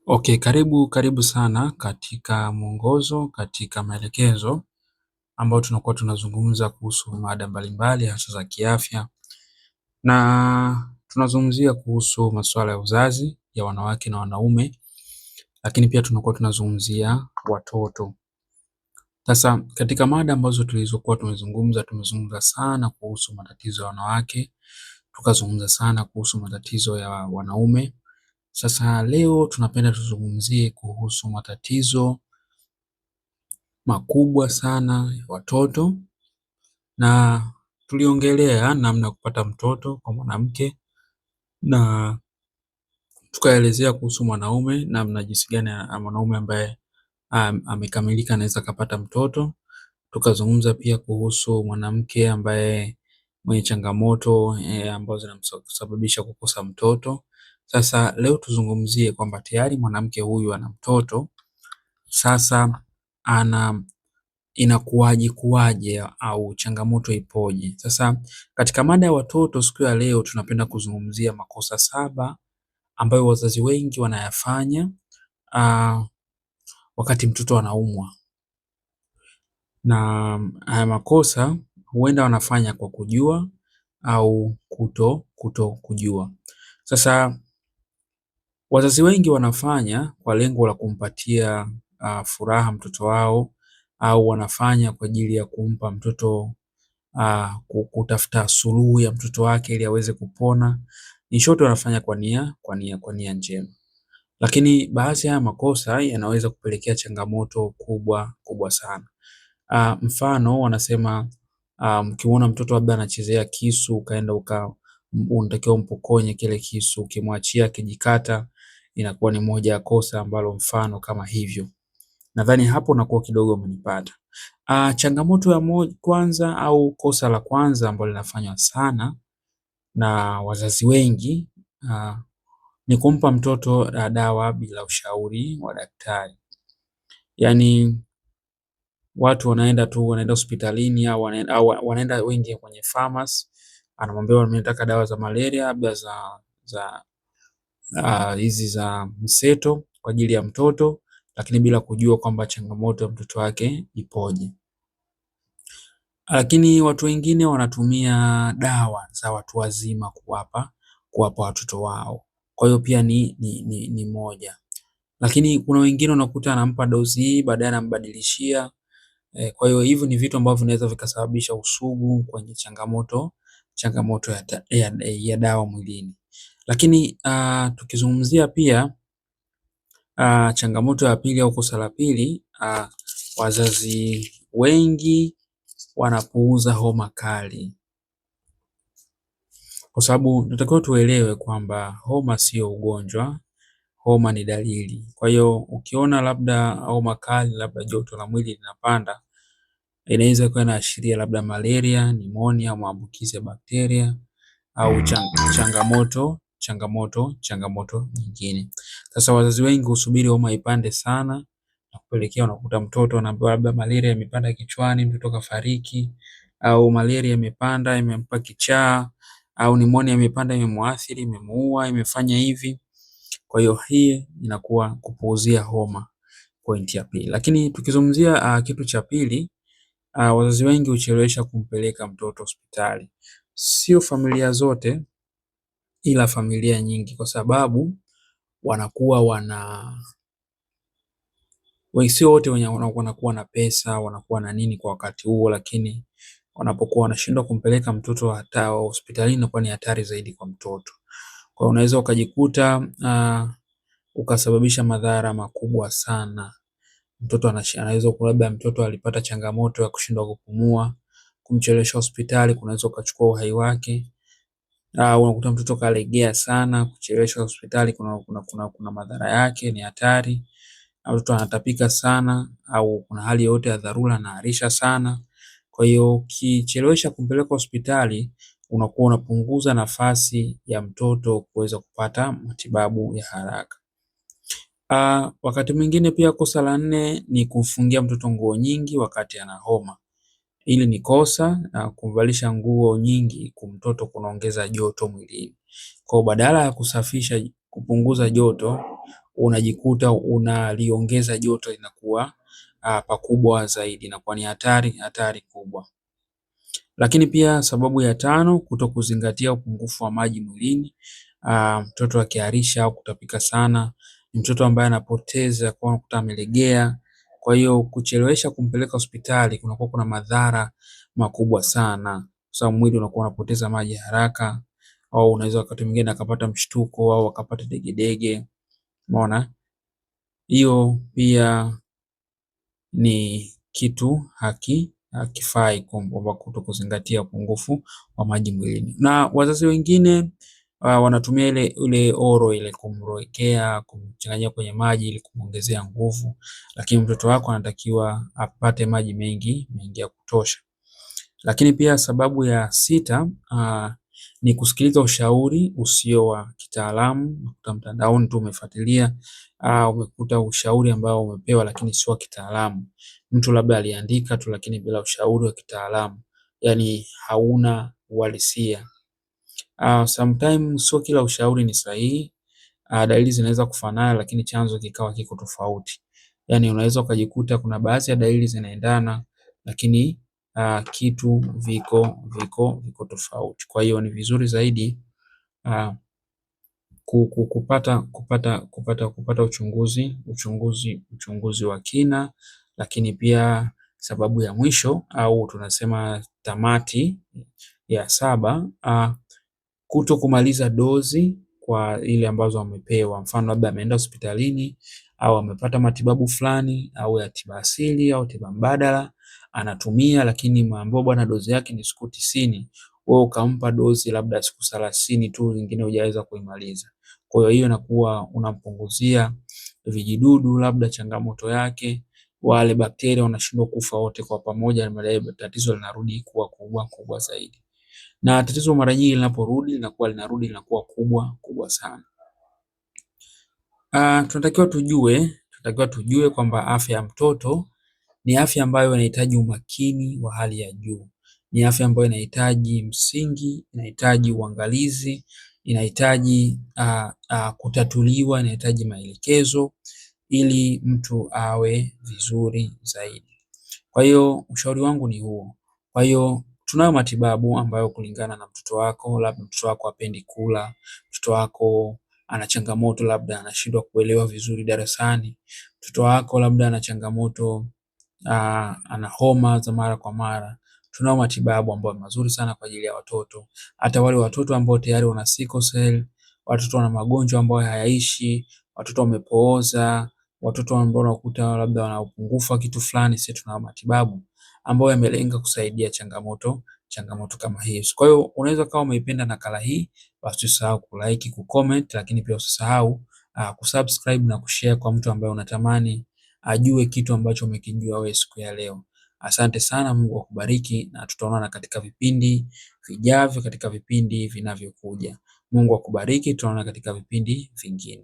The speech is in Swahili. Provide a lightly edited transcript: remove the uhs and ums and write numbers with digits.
Okay, karibu sana katika mwongozo, katika maelekezo ambayo tunakuwa tunazungumza kuhusu mada mbalimbali hasa za kiafya, na tunazungumzia kuhusu masuala ya uzazi ya wanawake na wanaume, lakini pia tunakuwa tunazungumzia watoto. Sasa katika mada ambazo tulizokuwa tumezungumza sana kuhusu matatizo ya wanawake, tukazungumza sana kuhusu matatizo ya wanaume. Sasa leo tunapenda tuzungumzie kuhusu matatizo makubwa sana ya watoto, na tuliongelea namna ya kupata mtoto kwa mwanamke, na tukaelezea kuhusu mwanaume namna jinsi gani mwanaume ambaye amekamilika anaweza kapata mtoto. Tukazungumza pia kuhusu mwanamke ambaye mwenye changamoto ambazo zinamsababisha kukosa mtoto. Sasa leo tuzungumzie kwamba tayari mwanamke huyu ana mtoto, sasa inakuwaje au changamoto ipoje? Sasa katika mada ya watoto siku ya leo tunapenda kuzungumzia makosa 7 ambayo wazazi wengi wanayafanya wakati mtoto anaumwa, na haya makosa huenda wanafanya kwa kujua au kuto kujua. Sasa wazazi wengi wanafanya kwa lengo la kumpatia furaha mtoto wao, au wanafanya kwa ajili ya kumpa mtoto kutafuta suluhu ya mtoto wake ili aweze kupona. In short, wanafanya kwa nia njema, lakini baadhi ya makosa yanaweza kupelekea changamoto kubwa sana. Mfano wanasema mkimuona mtoto labda anachezea kisu, ukaenda unatakiwa umpokonye kile kisu, ukimwachia akijikata, inakuwa ni moja ya kosa ambalo mfano kama hivyo. Nadhani hapo nakuwa kidogo umenipata. Changamoto ya kwanza au kosa la kwanza ambalo linafanywa sana na wazazi wengi ni kumpa mtoto dawa bila ushauri wa daktari. Yaani watu wanaenda hospitalini au wanaenda wengi kwenye pharmacy, anamwambia nataka dawa za malaria, labda za hizi za mseto kwa ajili ya mtoto, lakini bila kujua kwamba changamoto ya mtoto wake ipoje. Lakini watu wengine wanatumia dawa za watu wazima kuwapa watoto wao. Kwa hiyo pia ni moja. Lakini kuna wengine unakuta anampa dozi hii baadaye anambadilishia. Kwa hiyo hivi ni vitu ambavyo vinaweza vikasababisha usugu kwenye changamoto ya dawa mwilini. Lakini tukizungumzia pia changamoto ya pili au kosa la pili, wazazi wengi wanapuuza homa kali, kwa sababu tunatakiwa tuelewe kwamba homa sio ugonjwa, homa ni dalili. Kwa hiyo ukiona labda homa kali, labda joto la mwili linapanda, inaweza kuwa inaashiria labda malaria, pneumonia, maambukizi ya bakteria au changamoto nyingine. Sasa wazazi wengi husubiri homa ipande sana na kupelekea unakuta mtoto anaambiwa labda malaria imepanda kichwani, mtoto kafariki, au malaria imepanda imempa kichaa, au pneumonia imepanda imemuathiri, imemuua, imefanya hivi. Kwa hiyo hii inakuwa kupuuzia homa, point ya pili. Lakini tukizungumzia kitu cha pili, wazazi wengi huchelewesha kumpeleka mtoto hospitali. Sio familia zote, ila familia nyingi, kwa sababu wanakuwa sio wote wenye wanakuwa na pesa, wanakuwa na nini kwa wakati huo, lakini wanapokuwa wanashindwa kumpeleka mtoto hata hospitalini inakuwa ni hatari zaidi kwa mtoto. Kwa hiyo unaweza ukajikuta ukasababisha madhara makubwa sana. Mtoto anaweza labda mtoto alipata changamoto ya kushindwa kupumua, kumchelewesha hospitali kunaweza ukachukua uhai wake. Unakuta mtoto kalegea sana, kucheleweshwa hospitali kuna madhara yake, ni hatari. Mtoto anatapika sana, au kuna hali yoyote ya dharura anaharisha sana. Kwa hiyo ukichelewesha kumpeleka hospitali, unakuwa unapunguza nafasi ya mtoto kuweza kupata matibabu ya haraka. Wakati mwingine pia kosa la 4 ni kumfungia mtoto nguo nyingi wakati ana homa. Hili ni kosa, kumvalisha nguo nyingi kwa mtoto kunaongeza joto mwilini. Kwa badala ya kusafisha kupunguza joto, unajikuta unaliongeza joto linakuwa pakubwa zaidi, inakuwa ni hatari kubwa. Lakini pia sababu ya tano, kutokuzingatia upungufu wa maji mwilini. Mtoto akiharisha au kutapika sana ni mtoto ambaye anapoteza kwa unakuta amelegea. Kwa hiyo kuchelewesha kumpeleka hospitali kunakuwa kuna madhara makubwa sana, kwa sababu mwili unakuwa unapoteza maji haraka, au unaweza wakati mwingine akapata mshtuko au akapata degedege. Umeona, hiyo pia ni kitu hakifai kwamba kutokuzingatia upungufu wa maji mwilini. Na wazazi wengine wanatumia ile oro ile kumrowekea, kumchanganyia kwenye maji ili kumuongezea nguvu, lakini mtoto wako anatakiwa apate maji mengi ya kutosha. Lakini pia sababu ya sita ni kusikiliza ushauri usio wa kitaalamu. Unakuta mtandaoni tu umefuatilia, umekuta ushauri ambao umepewa lakini sio wa kitaalamu. Mtu labda aliandika tu lakini bila ushauri wa kitaalamu, yani hauna uhalisia. Sometimes sio kila ushauri ni sahihi. Dalili zinaweza kufanana lakini chanzo kikawa kiko tofauti. Yani unaweza ukajikuta kuna baadhi ya dalili zinaendana lakini kitu viko tofauti. Kwa hiyo ni vizuri zaidi kupata uchunguzi wa kina. Lakini pia sababu ya mwisho au tunasema tamati ya saba, kuto kumaliza dozi kwa ile ambazo wamepewa. Mfano labda ameenda hospitalini au amepata matibabu fulani au ya tiba asili au tiba mbadala anatumia, lakini maambiwa bwana dozi yake ni siku 90, wewe ukampa dozi labda siku 30 tu, nyingine hujaweza kuimaliza. Kwa hiyo hiyo inakuwa unampunguzia vijidudu labda changamoto yake, wale bakteria wanashindwa kufa wote kwa pamoja, na tatizo linarudi kuwa kubwa zaidi. Na tatizo mara nyingi linaporudi linakuwa kubwa sana. Tunatakiwa tujue kwamba afya ya mtoto ni afya ambayo inahitaji umakini wa hali ya juu. Ni afya ambayo inahitaji msingi, inahitaji uangalizi, inahitaji kutatuliwa, inahitaji maelekezo ili mtu awe vizuri zaidi. Kwa hiyo ushauri wangu ni huo. Kwa hiyo tunayo matibabu ambayo kulingana na mtoto wako, labda mtoto wako hapendi kula, mtoto wako ana changamoto labda anashindwa kuelewa vizuri darasani, mtoto wako labda ana changamoto ana homa za mara kwa mara. Tunao matibabu ambayo mazuri sana kwa ajili ya watoto. Hata wale watoto ambao tayari wana sickle cell, watoto wana magonjwa ambayo hayaishi, watoto wamepooza, watoto ambao unakuta labda wana upungufu wa kitu fulani, sisi tunao matibabu ambayo yamelenga kusaidia changamoto kama hizo. Kwa hiyo unaweza kama umeipenda nakala hii, basi usisahau kulike, kucomment, lakini pia usisahau kusubscribe na kushare kwa mtu ambaye unatamani ajue kitu ambacho umekijua wewe siku ya leo. Asante sana, Mungu akubariki na tutaonana katika vipindi vijavyo, katika vipindi vinavyokuja. Mungu akubariki, tutaonana katika vipindi vingine.